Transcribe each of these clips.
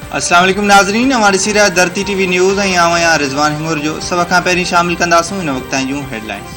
अस्सलाम वालेकुम नाज़रीन, हमारी सीरिया धरती टीवी न्यूज़ ऐं आहियां रिज़वान हिमूर। जो सभ खां पहिरीं शामिल कंदासूं हिन वक़्त जूं हेडलाइंस।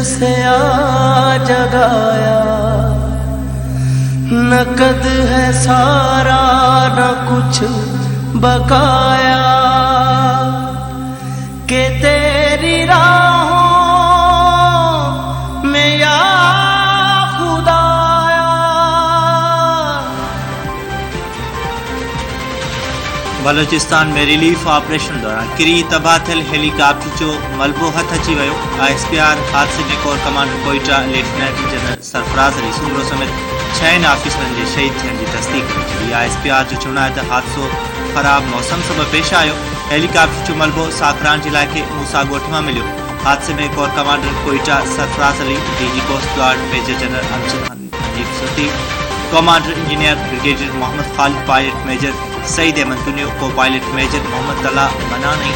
से आ जगाया, नकद है सारा न कुछ बकाया, के तेरी राहों में या खुदाया। बलोचिस्तान में रिलीफ ऑपरेशन दौरान किरी तबाह थियल हेलीकॉप्टर जो मलबो हथ अची वियो। ISPR हादसे में corps commander कोइटा lieutenant general Sarfaraz Ali सूबरो समेत 6 ऑफिसरनि जे शहीद थियण जी तस्दीक करे छॾी। ISPR जो चवणु आहे त हादसो ख़राब मौसम सबबि पेश आयो। हेलीकॉप्टर जो मलबो साखरान जे इलाइक़े मूसा ॻोठ मां मिलियो। हादसे में corps commander Quetta Sarfraz Ali, DG coast guard major general Amjad Hanif Satti, commander engineer brigadier Mohammad Khalid, pilot major Saeed Ahmed Dunyo, copilot major Mohammad Talha Manani,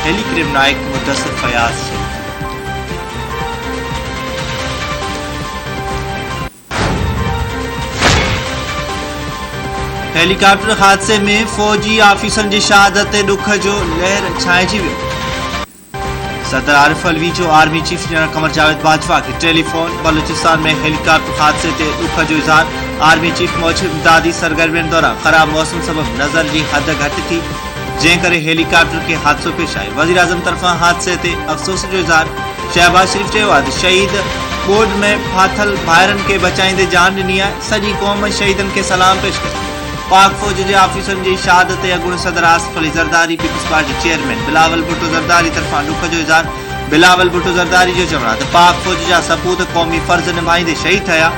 हेलीक्रिम नायक मुदस्सिर फयाज शरीफ। हेलीकॉप्टर हादसे में फौजी ऑफिसरनि जी शहादत ते दुख जो लहर छाइजी वियो। सदर आरिफ अलवी जो army chief general Qamar Javed Bajwa के टेलीफोन। बलूचिस्तान में हेलीकॉप्टर हादसे ते दुख जो इज़हार। आर्मी चीफ मौजूद इमदादी सरगर्मियों दौरान खराब मौसम सबब नज़र की हद घट थी, जंहिं करे हेलीकॉप्टर के हादसो पेश आयो। वज़ीर आज़म तरफां हादसे ते अफ़सोस जो इज़हार। शहबाज शरीफ चयो आहे त शहीद बोर्ड में फाथल भाइरनि के बचाईंदे जान ॾिनी आहे। सॼी क़ौम शहीदनि के सलाम पेश करे। पाक फौज के ऑफिसरनि जी शहादत ते अॻूणे सदर Asif Ali Zardari, people's party chairman Bilawal Bhutto Zardari तरफां दुख जो इज़हार। बिलावल भुट्टो ज़रदारी जो चवणु आहे त पाक फौज जा सपूत क़ौमी फ़र्ज़ निभाईंदे शहीद थिया।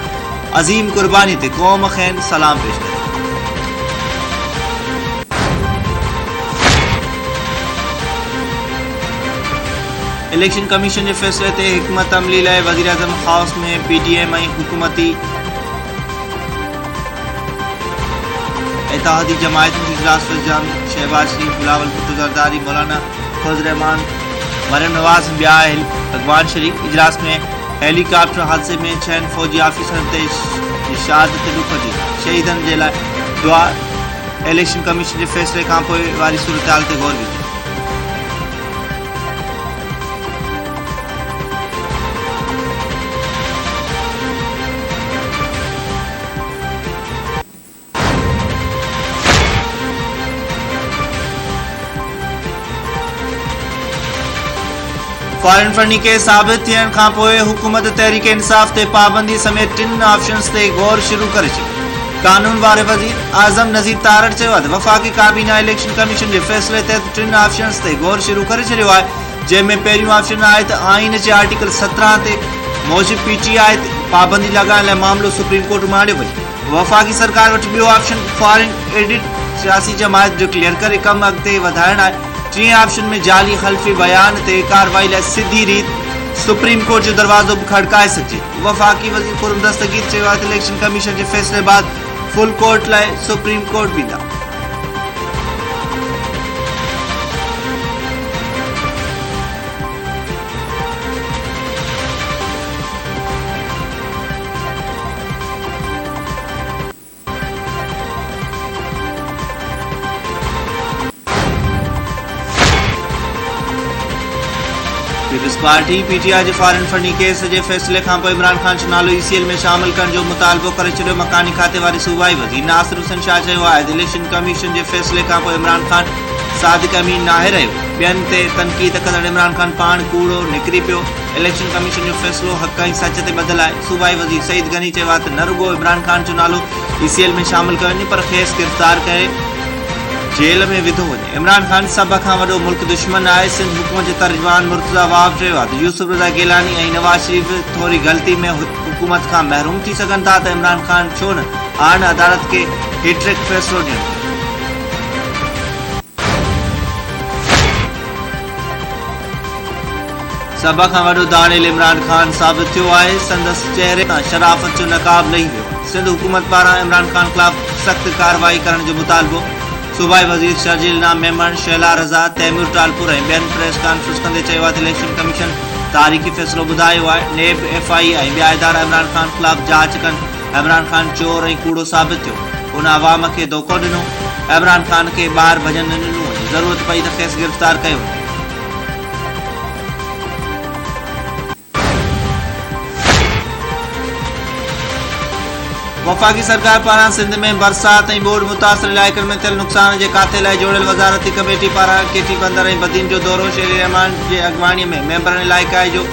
अज़ीम कुर्बानी ते क़ौम खेनि सलाम पेश करे। इलेक्शन कमीशन के फैसले ते हिकमत अमली लाइ वज़ीर आज़म हाउस में PDM ऐं हुकूमती इत्तेहादी जमायत जो इजलास जाम। शहबाज शरीफ, बिलावल भुट्टो ज़रदारी, मौलाना फौज रहमान, मरियम नवाज, बिया भगवान शरीफ। इजलास में हेलीकॉप्टर हादसे में 6 फौजी ऑफिसरनि ते शहादत ते दुख जी शहीदनि जे लाइ दुआ। इलेक्शन कमीशन के फैसले खां पोइ वारी सूरत हाल ते गौर कई। फॉरेन फंडिंग के साबित थियण खां पोइ हुकूमत तहरीक इंसाफ ते पाबंदी समेत 3 ऑप्शन्स ते गौर शुरू करे छॾियो। कानून वारे वज़ीर आज़म नज़ीर तारड़ चयो आहे त वफ़ाक़ी काबीना इलेक्शन कमीशन जे फ़ैसिले तहत 3 ऑप्शन्स ते गौर शुरू करे छॾियो आहे, जंहिंमें पहिरियों ऑप्शन आहे त आइन जे आर्टिकल 17 ते मौजूद PTI ते पाबंदी लॻाइण लाइ मामिलो सुप्रीम कोर्ट में आणियो वञे। वफ़ाक़ी सरकार वटि ॿियो ऑप्शन फॉरेन एडिट सियासी जमायत डिक्लेयर करे कम अॻिते वधाइण आहे। 3 ऑप्शन में जाली हल्फी बयान ते कार्रवाई लाइ सिधी रीत सुप्रीम कोर्ट जो दरवाज़ो भी खड़काए सके। वफ़ाक़ी वज़ीर खुर्रम दस्तगीर चयो आहे त इलेक्शन कमीशन के फैसले बाद फुल कोर्ट लाइ सुप्रीम कोर्ट बींदा। पीपल्स पार्टी PTI जे फॉरेन फंडिंग केस जे फैसले खां पोइ इमरान खान जो नालो ECL में शामिल करण जो मुतालबो करे छॾियो। मकानी खाते वारे सूबाई वज़ीर नासिर हुसैन शाह चयो आहे त इलेक्शन कमीशन जे फैसले खां पोइ इमरान खान सादिक अमीन नाहे रहियो। ॿियनि ते तनक़ीद कंदड़ इमरान खान पाण कूड़ो निकिरी पियो। इलेक्शन कमीशन जो फ़ैसिलो हक़ ऐं सच ते ॿधल आहे। सूबाई वज़ीर सईद गनी चयो आहे त न रुॻो इमरान खान जो नालो ECL में शामिल कयो वञे पर खेसि गिरफ़्तार करे जेल में विधो वञे। इमरान खान सभ खां वॾो मुल्क दुश्मन आहे। सिंध हुकूमत जे तर्जुमान मुर्तज़ा वाब चयो आहे त यूसुफ रज़ा गिलानी ऐं नवाज़ शरीफ थोरी ग़लती में हुकूमत खां महरूम थी सघनि था त इमरान खान छो न हाणे अदालत खे हेट्रिक फ़ैसिलो ॾियनि। सभ खां वॾो दाड़ेल इमरान खान साबित थियो आहे। संदसि चेहरे तां शराफ़त जो नक़ाब लही वियो। सिंध हुकूमत पारां इमरान खान ख़िलाफ़ सख़्त कार्रवाई करण जो मुतालबो। सूबाई वज़ीर शर्जील नाम मेमन, शैला रज़ा, तैमूर टालपुर ऐं ॿियनि प्रेस कॉन्फ्रेंस कंदे चयो आहे त इलेक्शन कमीशन तारीख़ी फ़ैसिलो ॿुधायो आहे। नेब, FI ऐं ॿिया इदारा इमरान खान ख़िलाफ़ जांच कनि। इमरान खान चोर ऐं कूड़ो साबित थियो। हुन अवाम खे धोखो ॾिनो। इमरान खान खे ॿाहिरि भॼन न ॾिनो वञे। ज़रूरत पई त खेसि गिरफ़्तार कयो वञे। वफ़ाक़ी सरकार पारां सिंध में बरसात ऐं ॿोॾि मुतासिर इलाइक़नि में थियल नुक़सान जे खाते लाइ जोड़ियल वज़ारती कमेटी पारां केटी बंदर ऐं बदीन जो दौरो। शेरी रहमान जे अॻवानीअ में मेंबरनि इलाइक़ाई जो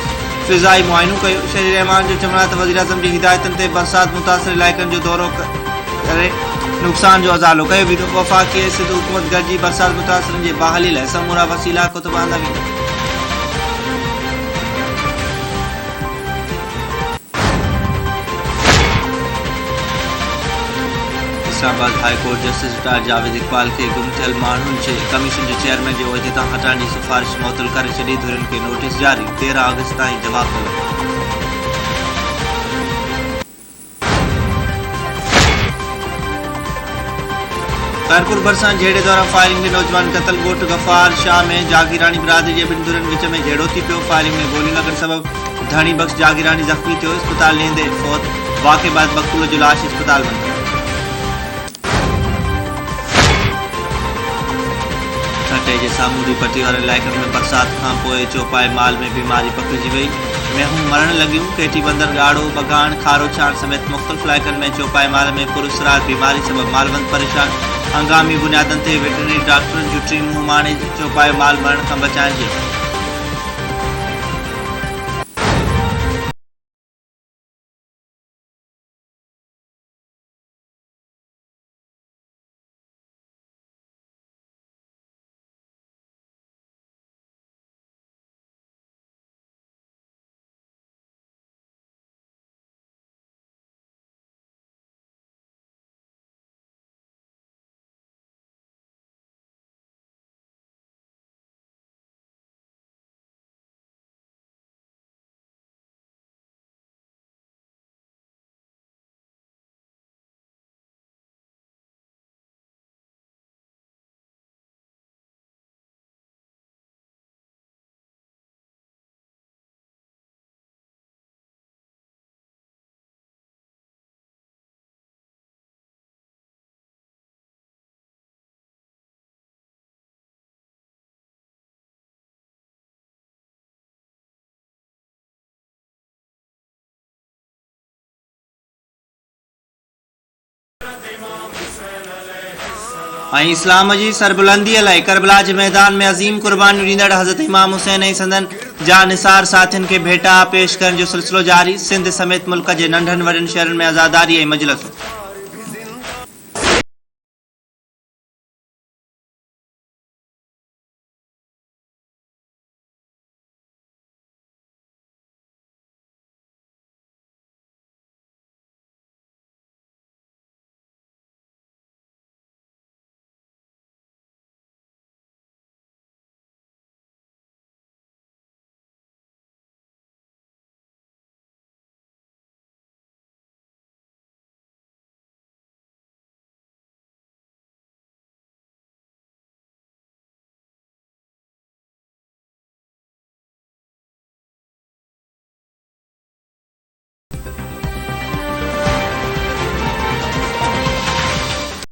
फ़िज़ाई मुआइनो कयो। शेरी रहमान जो चवणु आहे त वज़ीर आज़म जी हिदायतुनि ते बरसात मुतासिर इलाइक़नि जो दौरो करे नुक़सान जो अज़ालो कयो वेंदो। वफ़ाक़ी ऐं सिंध हुकूमत गॾिजी बरसात मुतासिरनि जे बहाली लाइ समूरा वसीला कुतुब आंदा वेंदा। Islamabad high court justice retire Javed Iqbal खे गुम थियल माण्हुनि जे कमीशन जे चेयरमैन जे उहिदे तां हटाइण जी सिफ़ारिश मुअतल करे छॾी। धुरियुनि खे नोटिस जारी। 13 अगस्त ताईं जवाब मिलंदो। खैरपुर भरिसां झेड़े दौरान फायरिंग में नौजवान क़तल। ॻोठ गफ़ार शाह में जागीरानी बिरादरी जे ॿिनि धुरियुनि विच में झेड़ो थी पियो। फायरिंग में गोली लॻण सबबि धणी बख़्श जागीरानी ज़ख़्मी थियो। इस्पताल लेंदे फौत। वाक़े बाद मक़तूल जो लाश इस्पताल में। छटे जे सामूंडी पट्टी वारे इलाइक़नि में बरसात खां पोइ चौपाई माल में बीमारी पकिड़िजी वई। मेहूं मरण लॻियूं। केटी बंदर, ॻाढ़ो, बगान, खारो छाण समेत मुख़्तलिफ़ इलाइक़नि में चौपाई माल में पुरसरार बीमारी सबबि मालवंद परेशान। हंगामी बुनियादनि ते वेटरनरी डॉक्टरनि जूं टीमूं माणे चौपाई माल मरण खां बचाइण जे ऐं इस्लाम जी सरबुलंदीअ लाइ करबला जे मैदान में अज़ीम कुर्बानियूं ॾींदड़ हज़रत इमाम हुसैन ऐं संदन जानिसार साथियुनि खे भेटा पेश करण जो सिलसिलो जारी। सिंध समेत मुल्क जे नंढनि वॾनि शहरनि में आज़ादारी ऐं मजलिसूं।